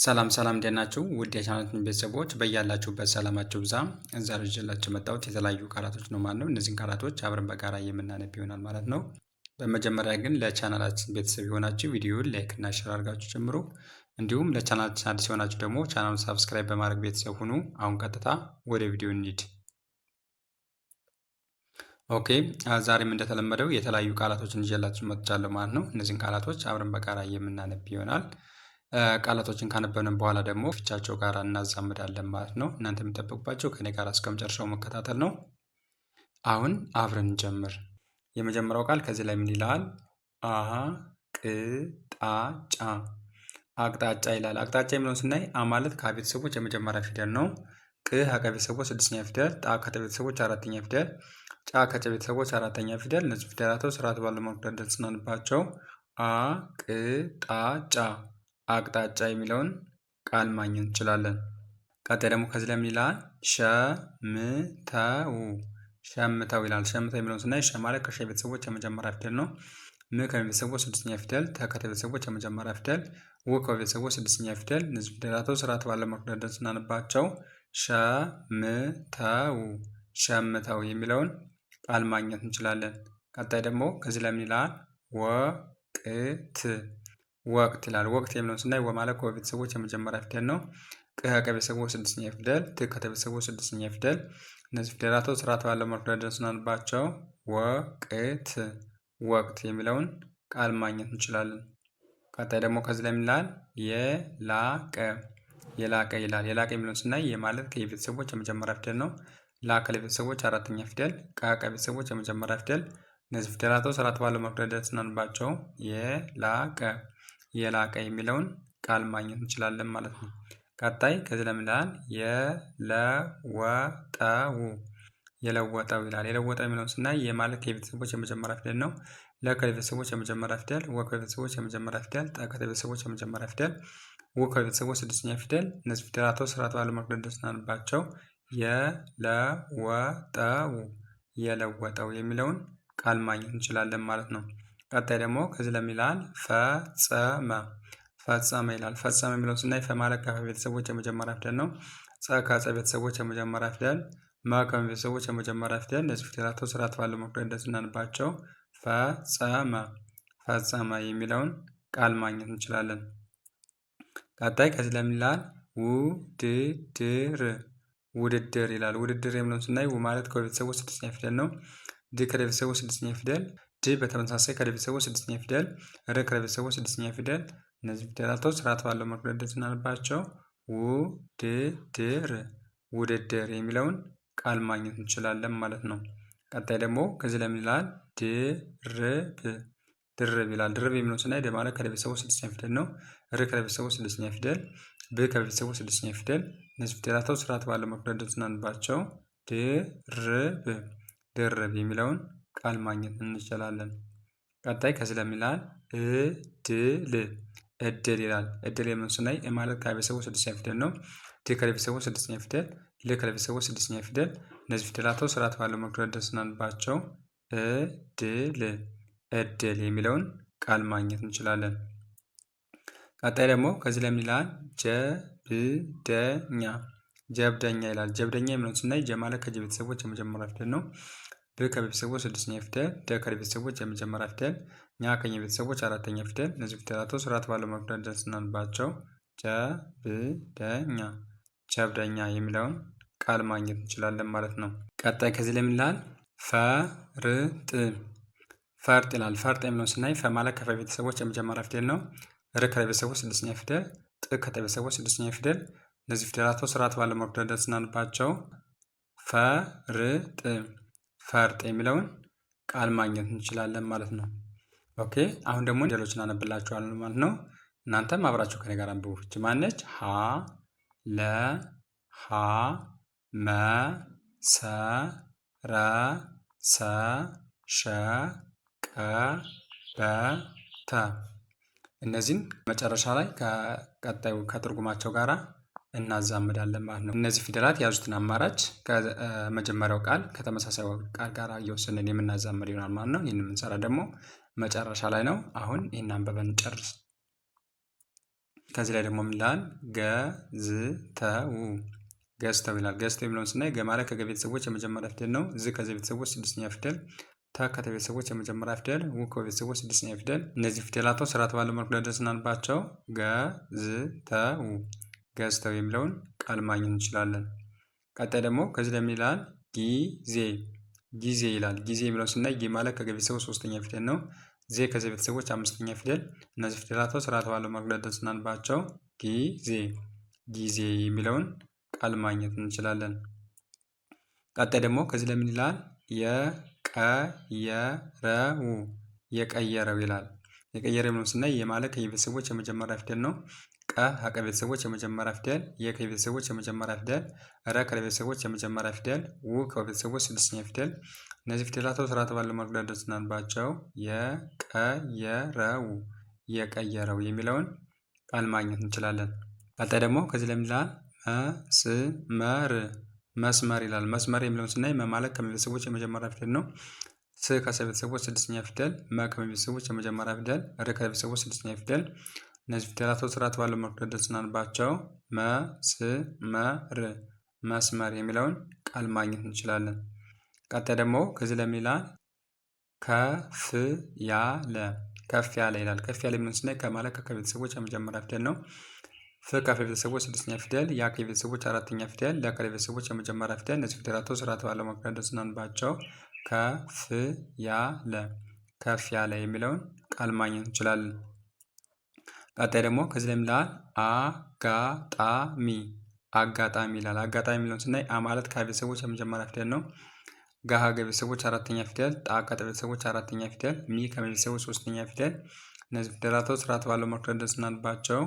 ሰላም ሰላም እንዴት ናችሁ? ውድ የቻናላችን ቤተሰቦች በያላችሁበት ሰላማችሁ ብዛ። ዛሬ ይዤላችሁ የመጣሁት የተለያዩ ቃላቶች ነው ማለት ነው። እነዚህን ቃላቶች አብረን በጋራ የምናነብ ይሆናል ማለት ነው። በመጀመሪያ ግን ለቻናላችን ቤተሰብ የሆናችሁ ቪዲዮውን ላይክ እና ሼር አድርጋችሁ ጀምሩ። እንዲሁም ለቻናላችን አዲስ የሆናችሁ ደግሞ ቻናሉን ሳብስክራይብ በማድረግ ቤተሰብ ሁኑ። አሁን ቀጥታ ወደ ቪዲዮ እንሂድ። ኦኬ ዛሬም እንደተለመደው የተለያዩ ቃላቶችን ይዤላችሁ መጥቻለሁ ማለት ነው። እነዚህን ቃላቶች አብረን በጋራ የምናነብ ይሆናል። ቃላቶችን ካነበብን በኋላ ደግሞ ፍቻቸው ጋር እናዛምዳለን ማለት ነው። እናንተ የሚጠበቅባቸው ከኔ ጋር እስከ መጨረሻው መከታተል ነው። አሁን አብረን እንጀምር። የመጀመሪያው ቃል ከዚህ ላይ ምን ይላል? አቅጣጫ። አቅጣጫ ይላል። አቅጣጫ የሚለውን ስናይ አ ማለት ከ ቤተሰቦች የመጀመሪያ ፊደል ነው። ቅ ከ ቤተሰቦች ስድስተኛ ፊደል፣ ጣ ከተ ቤተሰቦች አራተኛ ፊደል፣ ጫ ከጨ ቤተሰቦች አራተኛ ፊደል። እነዚህ ፊደላቶች ስርዓት ባለው መልኩ ደርድረን አቅጣጫ አቅጣጫ የሚለውን ቃል ማግኘት እንችላለን። ቀጣይ ደግሞ ከዚህ ላይ ምን ይላል? ሸምተው። ሸምተው ይላል። ሸምተው የሚለውን ስናይ ሸ ማለት ከሸ ቤተሰቦች የመጀመሪያ ፊደል ነው። ም ከቤተሰቦች ስድስተኛ ፊደል፣ ተ ከተ ቤተሰቦች የመጀመሪያ ፊደል፣ ው ከቤተሰቦች ስድስተኛ ፊደል። እነዚህ ፊደላቶች ስርዓት ባለ መልኩ ደርድረን ስናነባቸው ሸምተው ሸምተው የሚለውን ቃል ማግኘት እንችላለን። ቀጣይ ደግሞ ከዚህ ላይ ምን ይላል? ወቅት ወቅት ይላል። ወቅት የሚለውን ስናይ ወ ማለት ከወ ቤተሰቦች የመጀመሪያ ፊደል ነው። ቅ ከቀ ቤተሰቦች ስድስተኛ ፊደል፣ ት ከተ ቤተሰቦች ስድስተኛ ፊደል። እነዚህ ፊደላቶች ስርዓት ባለው መልኩ ደርድረን ስናነባቸው ወቅት ወቅት የሚለውን ቃል ማግኘት እንችላለን። ቀጣይ ደግሞ ከዚህ ላይ ምን ይላል? የላቀ የላቀ ይላል። የላቀ የሚለውን ስናይ የ ማለት ከየ ቤተሰቦች የመጀመሪያ ፊደል ነው። ላ ከለ ቤተሰቦች አራተኛ ፊደል፣ ቃ ከ ቤተሰቦች የመጀመሪያ ፊደል። እነዚህ ፊደላቶች ስርዓት ባለው መልኩ ደርድረን ስናነባቸው የላቀ የላቀ የሚለውን ቃል ማግኘት እንችላለን ማለት ነው። ቀጣይ ከዚህ ላይ ምን ይላል? የለወጠው የለወጠው ይላል። የለወጠው የሚለውን ስናይ የ ማለት ከቤተሰቦች የመጀመሪያ ፊደል ነው። ለ ከቤተሰቦች የመጀመሪያ ፊደል፣ ወ ከቤተሰቦች የመጀመሪያ ፊደል፣ ጠ ከቤተሰቦች የመጀመሪያ ፊደል፣ ው ከቤተሰቦች ስድስተኛ ፊደል። እነዚህ ፊደላቶች ስርዓት ባለው መልኩ ደርድረን ስናነባቸው የለወጠው የለወጠው የሚለውን ቃል ማግኘት እንችላለን ማለት ነው። ቀጣይ ደግሞ ከዚህ ላይ ምን ይላል? ፈጸመ ፈጸመ ይላል። ፈጸመ የሚለውን ስናይ ፈ ማለት ከፈ ቤተሰቦች የመጀመሪያ ፊደል ነው። ጸ ከጸ ቤተሰቦች የመጀመሪያ ፊደል፣ መ ከመ ቤተሰቦች የመጀመሪያ ፊደል። እነዚህ ፊደላቶች ስርዓት ባለው መልኩ ደርድረን ስናነባቸው ፈጸመ ፈጸመ የሚለውን ቃል ማግኘት እንችላለን። ቀጣይ ከዚህ ላይ ምን ይላል? ውድድር ውድድር ይላል። ውድድር የሚለውን ስናይ ው ማለት ከቤተሰቦች ስድስተኛ ፊደል ነው። ድ ከቤተሰቦች ስድስተኛ ፊደል፣ ድ በተመሳሳይ ከቤተሰቦች ስድስተኛ ፊደል፣ ር ከቤተሰቦች ስድስተኛ ፊደል። እነዚህ ፊደላቶች ስርዓት ባለው መልኩ ደርድረን ስናነባቸው ውድድር ውድድር የሚለውን ቃል ማግኘት እንችላለን ማለት ነው። ቀጣይ ደግሞ ከዚህ ላይ ምን ይላል? ድርብ ድርብ ይላል። ድርብ የሚለውን ስናይ ደ ማለት ከቤተሰቦች ስድስተኛ ፊደል ነው። ር ከቤተሰቦች ስድስተኛ ፊደል፣ ብ ከቤተሰቦች ስድስተኛ ፊደል። እነዚህ ፊደላቶች ስርዓት ባለው መልኩ ደርድረን ስናነባቸው ድርብ ድርብ የሚለውን ቃል ማግኘት እንችላለን። ቀጣይ ከዚህ ላይ ምን ይላል? እድል እድል ይላል። እድል የሚለውን ስናይ እ ማለት ከቤተሰቦች ስድስተኛ ፊደል ነው። ድ ከቤተሰቦች ስድስተኛ ፊደል፣ ል ከቤተሰቦች ስድስተኛ ፊደል። እነዚህ ፊደላቶች ስርዓት ባለው መልኩ ደርድረን ስናነባቸው እድል እድል የሚለውን ቃል ማግኘት እንችላለን። ቀጣይ ደግሞ ከዚህ ላይ ምን ይላል? ጀብደኛ ጀብደኛ ይላል። ጀብደኛ የሚለውን ስናይ ጀ ማለት ከጀ ቤተሰቦች የመጀመሪያ ፊደል ነው። ብ ከቤተሰቦች ስድስተኛ ፊደል፣ ደ ከቤተሰቦች የመጀመሪያ ፊደል፣ ኛ ከኘ ቤተሰቦች አራተኛ ፊደል። እነዚህ ፊደላቶች ስርዓት ባለው መልኩ ደርድረን ስናነባቸው ጀብደኛ ጀብደኛ የሚለውን ቃል ማግኘት እንችላለን ማለት ነው። ቀጣይ ከዚህ ላይ ምን ይላል? ፈርጥ ፈርጥ ይላል። ፈርጥ የሚለውን ስናይ ፈ ማለት ከፈ ቤተሰቦች የመጀመሪያ ፊደል ነው። ር ከቤተሰቦች ስድስተኛ ፊደል፣ ጥ ከጠ ቤተሰቦች ስድስተኛ ፊደል። እነዚህ ፊደላቶች ስርዓት ባለው መልኩ ደርድረን ስናነባቸው ፈርጥ ፈርጥ የሚለውን ቃል ማግኘት እንችላለን ማለት ነው። ኦኬ አሁን ደግሞ ፊደሎችን አነብላችኋለሁ ማለት ነው። እናንተም አብራችሁ ከኔ ጋር አንብቡ። እቺ ማነች? ሀ ለ ሀ መ ሰ ረ ሰ ሸ ቀ በ ተ። እነዚህን መጨረሻ ላይ ከቀጣዩ ከትርጉማቸው ጋራ እናዛምዳለን ማለት ነው። እነዚህ ፊደላት የያዙትን አማራጭ ከመጀመሪያው ቃል ከተመሳሳይ ቃል ጋር እየወሰንን የምናዛምድ ይሆናል ማለት ነው። ይህን የምንሰራ ደግሞ መጨረሻ ላይ ነው። አሁን ይህን አንብበን እንጨርስ። ከዚህ ላይ ደግሞ ምን ይላል? ገዝተው ይላል። ገዝተው የሚለውን ስናይ ገ ማለት ከገ ቤተሰቦች የመጀመሪያ ፊደል ነው። ዝ ከዚ ቤተሰቦች ስድስተኛ ፊደል፣ ተ ከተ ቤተሰቦች የመጀመሪያ ፊደል፣ ው ከቤተሰቦች ስድስተኛ ፊደል። እነዚህ ፊደላቶች ስርዓት ባለው መልኩ ለደስ እናንባቸው። ገዝተው የሚለውን ቃል ማግኘት እንችላለን። ቀጣይ ደግሞ ከዚህ ላይ ምን ይላል? ጊዜ ይላል። ጊዜ የሚለውን ስናይ ጊ ማለት ከገ ቤተሰቦች ሶስተኛ ፊደል ነው። ዜ ከዚ ቤተሰቦች አምስተኛ ፊደል። እነዚህ ፊደላቶች ስርዓት ባለው መልኩ ለደስ እናንባቸው። ጊዜ የሚለውን ቃል ማግኘት እንችላለን። ቀጣይ ደግሞ ከዚህ ላይ ምን ይላል? የቀየረው ይላል። የቀየረው የሚለውን ስናይ የ ማለት ከየ ቤተሰቦች የመጀመሪያ ፊደል ነው። ቀ ከቀ ቤተሰቦች የመጀመሪያ ፊደል፣ የ ከየ ቤተሰቦች የመጀመሪያ ፊደል፣ ረ ከለ ቤተሰቦች የመጀመሪያ ፊደል፣ ው ከቤተሰቦች ስድስተኛ ፊደል። እነዚህ ፊደላቶች ስርዓት ባለው መልኩ ደስ እናንባቸው። የቀየረው የሚለውን ቃል ማግኘት እንችላለን። ቀጣይ ደግሞ ከዚህ ላይ ምን ይላል? መስመር ይላል። መስመር የሚለውን ስናይ መ ማለት ከቤተሰቦች የመጀመሪያ ፊደል ነው። ስ ከሰ ቤተሰቦች ስድስተኛ ፊደል፣ መ ከቤተሰቦች የመጀመሪያ ፊደል፣ ር ከቤተሰቦች ስድስተኛ ፊደል። እነዚህ ፊደላቶች ስርዓት ባለው መልኩ ደስ እናንባቸው። መስመር የሚለውን ቃል ማግኘት እንችላለን። ቀጣይ ደግሞ ከዚህ ላይ ምን ይላል? ከፍ ያለ ይላል። ከፍ ያለ የሚለውን ስናይ ከማለት ከቤተሰቦች የመጀመሪያ ፊደል ነው። ፍ ከቤተሰቦች ስድስተኛ ፊደል፣ ያ ከቤተሰቦች አራተኛ ፊደል፣ ለ ከቤተሰቦች የመጀመሪያ ፊደል። እነዚህ ፊደላቶች ስርዓት ባለው መልኩ ደስ እናንባቸው። ከፍ ያለ የሚለውን ቃል ማግኘት እንችላለን። ቀጣይ ደግሞ ከዚህ ላይ ምን ይላል? አጋጣሚ ይላል። አጋጣሚ የሚለውን ስናይ አ ማለት ከቤተሰቦች የመጀመሪያ ፊደል ነው። ጋ ከቤተሰቦች አራተኛ ፊደል፣ ጣ ከቤተሰቦች አራተኛ ፊደል፣ ሚ ከቤተሰቦች ሶስተኛ ፊደል። እነዚህ ፊደላቶች ስርዓት ባለው መልኩ ደስ እናንባቸው።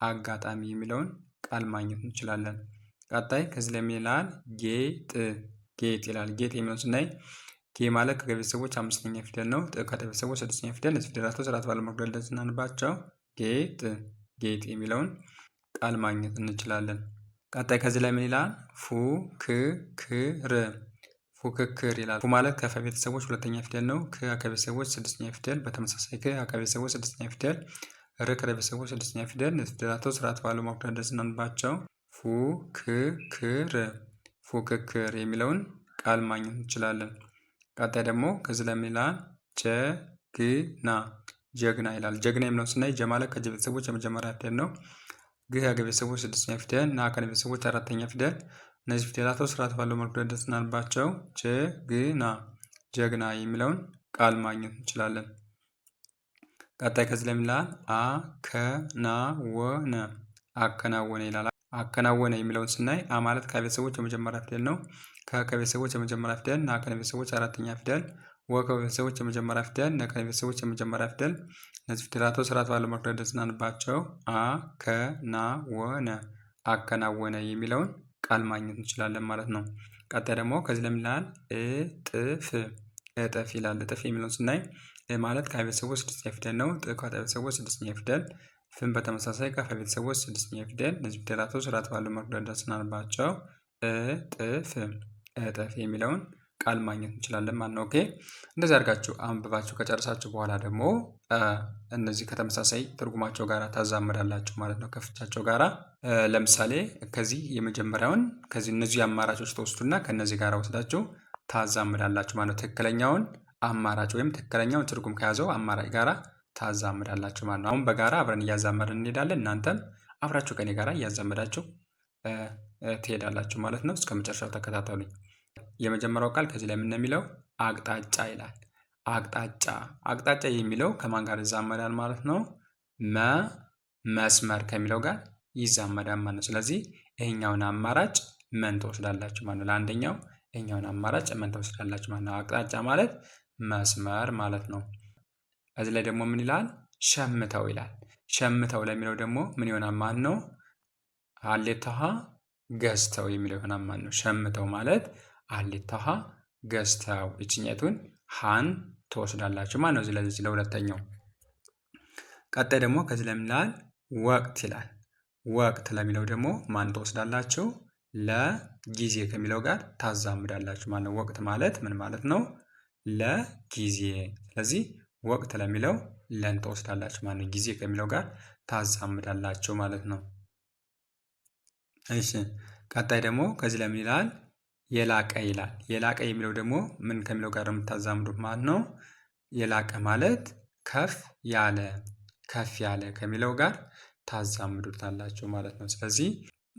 አጋጣሚ የሚለውን ቃል ማግኘት እንችላለን። ቀጣይ ከዚህ ላይ ምን ይላል? ጌጥ ይላል። ጌጥ የሚለውን ስናይ ጌ ማለት ከቤተሰቦች አምስተኛ ፊደል ነው። ጥ ከቤተሰቦች ስድስተኛ ፊደል። እነዚህ ፊደላቶች ስርዓት ባለው መልኩ ደስ እናንባቸው። ጌጥ የሚለውን ቃል ማግኘት እንችላለን። ቀጣይ ከዚህ ላይ ምን ይላል? ፉክክር ይላል። ፉ ማለት ከፈ ቤተሰቦች ሁለተኛ ፊደል ነው። ክ ከቤተሰቦች ስድስተኛ ፊደል፣ በተመሳሳይ ክ ከቤተሰቦች ስድስተኛ ፊደል፣ ር ከቤተሰቦች ስድስተኛ ፊደል። እነዚህ ፊደላቶች ስርዓት ባለው መልኩ ደስ እናንባቸው። ፉክክር የሚለውን ቃል ማግኘት እንችላለን። ቀጣይ ደግሞ ከዚህ ላይ ምን ይላል? ጀግና ይላል። ጀግና የሚለውን ስናይ ጀ ማለት ከጀ ቤተሰቦች የመጀመሪያ ፊደል ነው። ግ ከገ ቤተሰቦች ስድስተኛ ፊደል፣ ና ከነ ቤተሰቦች አራተኛ ፊደል። እነዚህ ፊደላቶች ስርዓት ባለው መልኩ ደስ እናንባቸው። ጀግና የሚለውን ቃል ማግኘት እንችላለን። ቀጣይ ከዚህ ላይ ምን ይላል? አከናወነ ይላል። አከናወነ የሚለውን ስናይ አ ማለት ከቤተሰቦች የመጀመሪያ ፊደል ነው። ከቤተሰቦች የመጀመሪያ ፊደል፣ ና ከቤተሰቦች አራተኛ ፊደል፣ ወ ከቤተሰቦች የመጀመሪያ ፊደል፣ ነ ከቤተሰቦች የመጀመሪያ ፊደል። እነዚህ ፊደላቶች ስርዓት ባለው መልኩ ደስ እናንባቸው። አከናወነ የሚለውን ቃል ማግኘት እንችላለን ማለት ነው። ቀጣይ ደግሞ ከዚህ ላይ ምን ይላል? እጥፍ ይላል። እጥፍ የሚለውን ስናይ ማለት ከቤተሰቦች ስድስተኛ ፊደል ነው። ጥ ከቤተሰቦች ስድስተኛ ፊደል፣ ፍን በተመሳሳይ ከቤተሰቦች ስድስተኛ ፊደል። እነዚህ ፊደላቶች ስርዓት ባለው መልኩ ደስ እናንባቸው። እጥፍ የሚለውን ቃል ማግኘት እንችላለን ማለት ነው። ኦኬ እንደዚህ አድርጋችሁ አንብባችሁ ከጨረሳችሁ በኋላ ደግሞ እነዚህ ከተመሳሳይ ትርጉማቸው ጋር ታዛምዳላችሁ ማለት ነው ከፍቻቸው ጋራ። ለምሳሌ ከዚህ የመጀመሪያውን ከዚህ እነዚህ አማራጮች ተወስዱና ከነዚህ ጋር ወስዳችሁ ታዛምዳላችሁ ማለት ነው። ትክክለኛውን አማራጭ ወይም ትክክለኛውን ትርጉም ከያዘው አማራጭ ጋራ ታዛምዳላችሁ ማለት ነው። አሁን በጋራ አብረን እያዛመድን እንሄዳለን። እናንተም አብራችሁ ከኔ ጋራ እያዛመዳችሁ ትሄዳላችሁ ማለት ነው። እስከ መጨረሻው ተከታተሉኝ። የመጀመሪያው ቃል ከዚህ ላይ ምን የሚለው? አቅጣጫ ይላል። አቅጣጫ የሚለው ከማን ጋር ይዛመዳል ማለት ነው? መስመር ከሚለው ጋር ይዛመዳል ማለት ነው። ስለዚህ ይሄኛውን አማራጭ መን ትወስዳላችሁ ማለት ነው። ለአንደኛው ይሄኛውን አማራጭ መን ትወስዳላችሁ ማለት ነው። አቅጣጫ ማለት መስመር ማለት ነው። እዚህ ላይ ደግሞ ምን ይላል? ሸምተው ይላል። ሸምተው ለሚለው ደግሞ ምን ይሆናል ማለት ነው? ሀሌታሃ ገዝተው የሚለው ይሆናል ማለት ነው። ሸምተው ማለት ሀሌታሃ ገዝተው፣ ይችኛቱን ሃን ትወስዳላችሁ ማለት ነው። ስለዚህ ለሁለተኛው። ቀጣይ ደግሞ ከዚህ ላይ ምን ይላል? ወቅት ይላል። ወቅት ለሚለው ደግሞ ማን ትወስዳላችሁ? ለጊዜ ከሚለው ጋር ታዛምዳላችሁ ማለት ነው። ወቅት ማለት ምን ማለት ነው? ለጊዜ። ስለዚህ ወቅት ለሚለው ለን ትወስዳላችሁ ማለት ነው። ጊዜ ከሚለው ጋር ታዛምዳላችሁ ማለት ነው። እሺ ቀጣይ ደግሞ ከዚህ ለምን ይላል? የላቀ ይላል። የላቀ የሚለው ደግሞ ምን ከሚለው ጋር የምታዛምዱት ማለት ነው? የላቀ ማለት ከፍ ያለ ከሚለው ጋር ታዛምዱታላችሁ ማለት ነው። ስለዚህ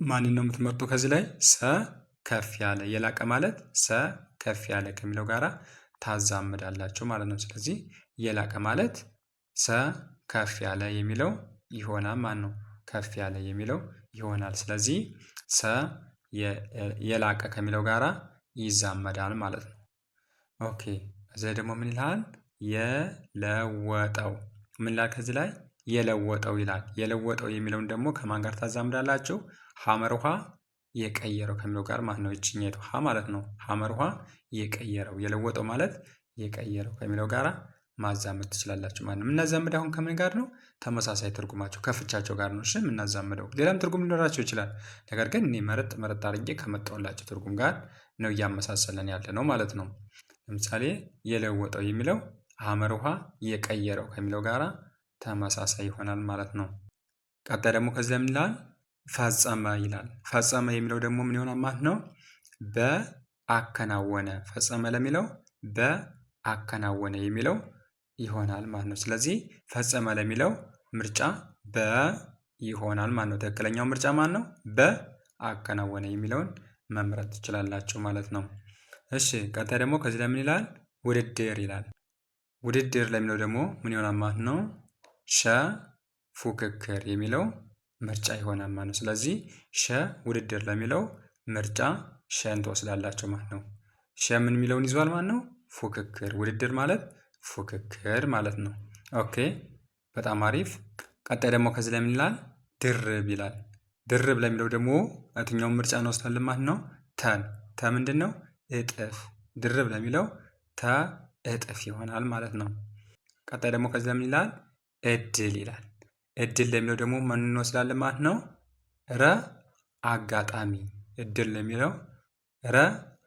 ማንን ነው የምትመርጡ? ከዚህ ላይ ሰ ከፍ ያለ የላቀ ማለት ሰ ከፍ ያለ ከሚለው ጋር ታዛምዳላችሁ ማለት ነው። ስለዚህ የላቀ ማለት ሰ ከፍ ያለ የሚለው ይሆናል ማለት ነው። ከፍ ያለ የሚለው ይሆናል። ስለዚህ ሰ የላቀ ከሚለው ጋራ ይዛመዳል ማለት ነው። ኦኬ እዚህ ደግሞ ምን ይላል? የለወጠው ምን ይላል? ከዚህ ላይ የለወጠው ይላል። የለወጠው የሚለውን ደግሞ ከማን ጋር ታዛምዳላችሁ? ሐመር ውሃ የቀየረው ከሚለው ጋር ማለት ነው። እችኛይቱ ሀ ማለት ነው። ሐመር ውሃ የቀየረው የለወጠው ማለት የቀየረው ከሚለው ጋራ ማዛመድ ትችላላችሁ ማለት ነው። የምናዛምድ አሁን ከምን ጋር ነው? ተመሳሳይ ትርጉማቸው ከፍቻቸው ጋር ነው። እሺ የምናዛምደው ሌላም ትርጉም ሊኖራቸው ይችላል። ነገር ግን እኔ መረጥ አድርጌ ከመጣሁላችሁ ትርጉም ጋር ነው እያመሳሰለን ያለ ነው ማለት ነው። ለምሳሌ የለወጠው የሚለው ሐመር ውሃ የቀየረው ከሚለው ጋራ ተመሳሳይ ይሆናል ማለት ነው። ቀጣይ ደግሞ ከዚህ ለምን ይላል? ፈጸመ ይላል። ፈጸመ የሚለው ደግሞ ምን ይሆናል ማለት ነው? በአከናወነ ፈጸመ ለሚለው በአከናወነ የሚለው ይሆናል ማለት ነው። ስለዚህ ፈጸመ ለሚለው ምርጫ በ ይሆናል ማለት ነው። ትክክለኛው ምርጫ ማን ነው? በአከናወነ የሚለውን መምረጥ ትችላላችሁ ማለት ነው። እሺ ቀጣይ ደግሞ ከዚህ ለምን ይላል? ውድድር ይላል። ውድድር ለሚለው ደግሞ ምን ይሆናል ማለት ነው? ሸ ፉክክር የሚለው ምርጫ ይሆናል ማለት ነው። ስለዚህ ሸ ውድድር ለሚለው ምርጫ ሸን ትወስዳላችሁ ማለት ነው። ሸ ምን የሚለውን ይዟል ማለት ነው? ፉክክር። ውድድር ማለት ፉክክር ማለት ነው። ኦኬ በጣም አሪፍ። ቀጣይ ደግሞ ከዚህ ለምን ይላል? ድርብ ይላል። ድርብ ለሚለው ደግሞ የትኛውን ምርጫ እንወስዳለን ማለት ነው? ተን ተ ምንድን ነው? እጥፍ። ድርብ ለሚለው ተ እጥፍ ይሆናል ማለት ነው። ቀጣይ ደግሞ ከዚህ ለምን ይላል? እድል ይላል። እድል ለሚለው ደግሞ ምን እንወስዳለን ማለት ነው? ረ አጋጣሚ። እድል ለሚለው ረ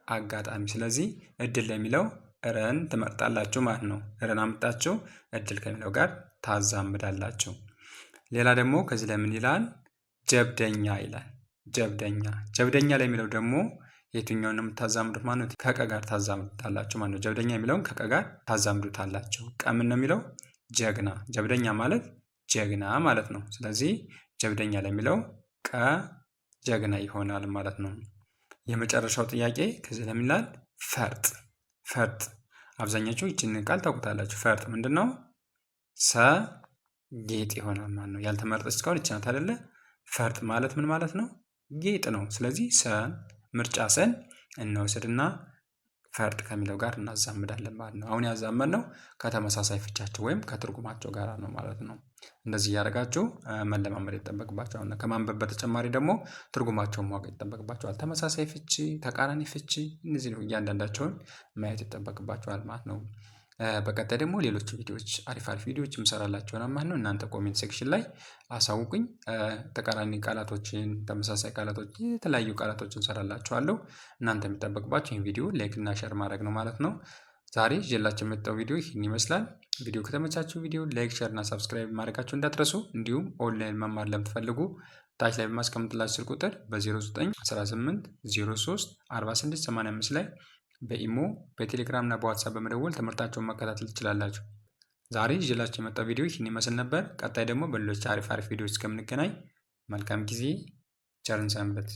አጋጣሚ። ስለዚህ እድል ለሚለው ረን ትመርጣላችሁ ማለት ነው። ረን አምጣችሁ እድል ከሚለው ጋር ታዛምዳላችሁ። ሌላ ደግሞ ከዚህ ላይ ምን ይላል? ጀብደኛ ይላል። ጀብደኛ ለሚለው ደግሞ የትኛውን ነው የምታዛምዱት ማለት ነው? ከቀ ጋር ታዛምዱታላችሁ ማለት ነው። ጀብደኛ የሚለውን ከቀ ጋር ታዛምዱታላችሁ። ቀ ምን ነው የሚለው? ጀግና። ጀብደኛ ማለት ጀግና ማለት ነው። ስለዚህ ጀብደኛ ለሚለው ቀ ጀግና ይሆናል ማለት ነው። የመጨረሻው ጥያቄ ከዚህ ለምን ይላል? ፈርጥ። ፈርጥ አብዛኛችሁ ይችን ቃል ታውቁታላችሁ። ፈርጥ ምንድን ነው? ሰ ጌጥ ይሆናል ማለት ነው። ያልተመረጠች እስካሁን ይች ናት አይደለ? ፈርጥ ማለት ምን ማለት ነው? ጌጥ ነው። ስለዚህ ሰን ምርጫ ሰን እንወስድና ፈርጥ ከሚለው ጋር እናዛምዳለን ማለት ነው። አሁን ያዛመድነው ከተመሳሳይ ፍቻቸው ወይም ከትርጉማቸው ጋር ነው ማለት ነው። እንደዚህ እያደረጋችሁ መለማመድ ይጠበቅባቸዋል። ከማንበብ በተጨማሪ ደግሞ ትርጉማቸውን ማወቅ ይጠበቅባቸዋል። ተመሳሳይ ፍቺ፣ ተቃራኒ ፍቺ እነዚህ ነው እያንዳንዳቸውን ማየት ይጠበቅባቸዋል ማለት ነው። በቀጣይ ደግሞ ሌሎች ቪዲዮዎች አሪፍ ቪዲዮዎች የምሰራላችኋል ማለት ነው። እናንተ ኮሜንት ሴክሽን ላይ አሳውቁኝ። ተቃራኒ ቃላቶችን፣ ተመሳሳይ ቃላቶችን፣ የተለያዩ ቃላቶችን እንሰራላችኋለሁ። እናንተ የሚጠበቅባችሁ ይህን ቪዲዮ ላይክ እና ሼር ማድረግ ነው ማለት ነው። ዛሬ ይዤላችሁ የመጣው ቪዲዮ ይህን ይመስላል። ቪዲዮ ከተመቻችሁ ቪዲዮ ላይክ፣ ሼር እና ሰብስክራይብ ማድረጋችሁ እንዳትረሱ። እንዲሁም ኦንላይን መማር ለምትፈልጉ ታች ላይ በማስቀምጥላችሁ ስልክ ቁጥር በ0918 03 46 85 ላይ በኢሞ በቴሌግራም እና በዋትሳፕ በመደወል ትምህርታቸውን መከታተል ትችላላችሁ። ዛሬ ይዤላችሁ የመጣው ቪዲዮ ይህን ይመስል ነበር። ቀጣይ ደግሞ በሌሎች አሪፍ ቪዲዮዎች እስከምንገናኝ መልካም ጊዜ፣ ቸርን ሰንብት።